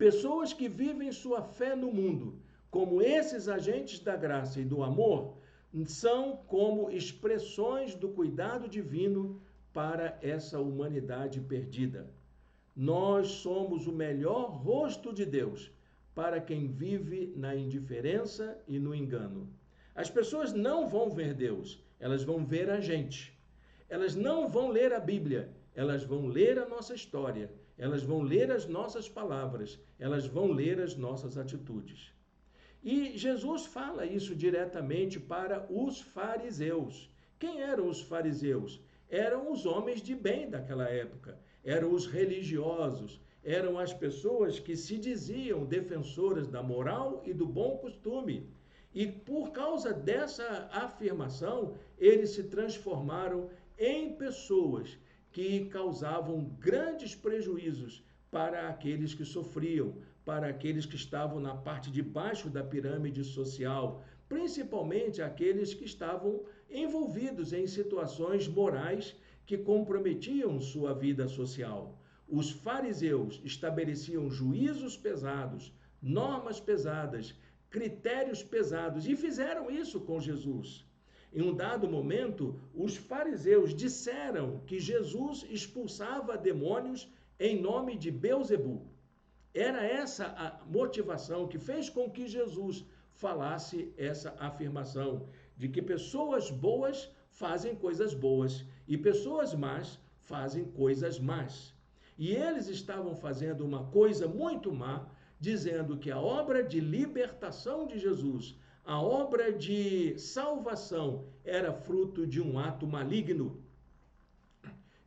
pessoas que vivem sua fé no mundo como esses agentes da graça e do amor são como expressões do cuidado divino para essa humanidade perdida. Nós somos o melhor rosto de Deus para quem vive na indiferença e no engano. As pessoas não vão ver Deus, elas vão ver a gente. Elas não vão ler a Bíblia, elas vão ler a nossa história, elas vão ler as nossas palavras, elas vão ler as nossas atitudes. E Jesus fala isso diretamente para os fariseus. Quem eram os fariseus? Eram os homens de bem daquela época, eram os religiosos, eram as pessoas que se diziam defensoras da moral e do bom costume. E por causa dessa afirmação, eles se transformaram em pessoas que causavam grandes prejuízos para aqueles que sofriam, para aqueles que estavam na parte de baixo da pirâmide social, principalmente aqueles que estavam envolvidos em situações morais que comprometiam sua vida social. Os fariseus estabeleciam juízos pesados, normas pesadas, critérios pesados, e fizeram isso com Jesus. Em um dado momento, os fariseus disseram que Jesus expulsava demônios em nome de Beelzebu. Era essa a motivação que fez com que Jesus falasse essa afirmação de que pessoas boas fazem coisas boas e pessoas más fazem coisas más. E eles estavam fazendo uma coisa muito má, dizendo que a obra de libertação de Jesus, a obra de salvação, era fruto de um ato maligno,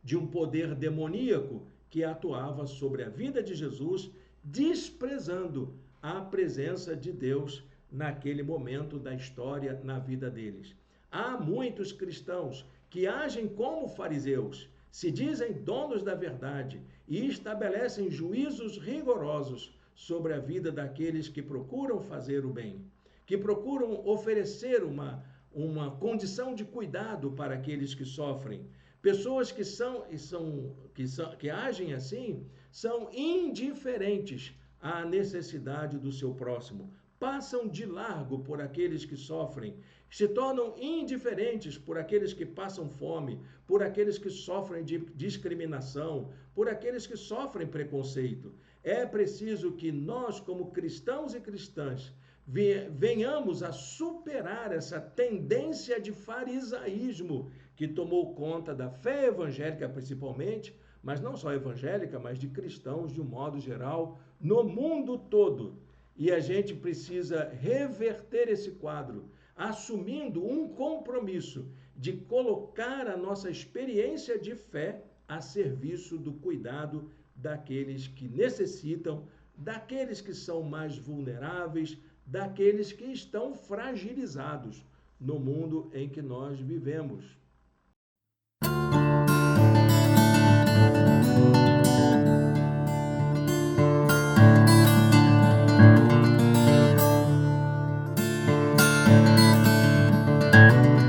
de um poder demoníaco que atuava sobre a vida de Jesus, desprezando a presença de Deus naquele momento da história na vida deles. Há muitos cristãos que agem como fariseus, se dizem donos da verdade e estabelecem juízos rigorosos sobre a vida daqueles que procuram fazer o bem, que procuram oferecer uma condição de cuidado para aqueles que sofrem. Pessoas que agem assim são indiferentes à necessidade do seu próximo, passam de largo por aqueles que sofrem, se tornam indiferentes por aqueles que passam fome, por aqueles que sofrem de discriminação, por aqueles que sofrem preconceito. É preciso que nós, como cristãos e cristãs, venhamos a superar essa tendência de farisaísmo que tomou conta da fé evangélica principalmente, mas não só evangélica, mas de cristãos de um modo geral, no mundo todo. E a gente precisa reverter esse quadro, assumindo um compromisso de colocar a nossa experiência de fé a serviço do cuidado daqueles que necessitam, daqueles que são mais vulneráveis, daqueles que estão fragilizados no mundo em que nós vivemos.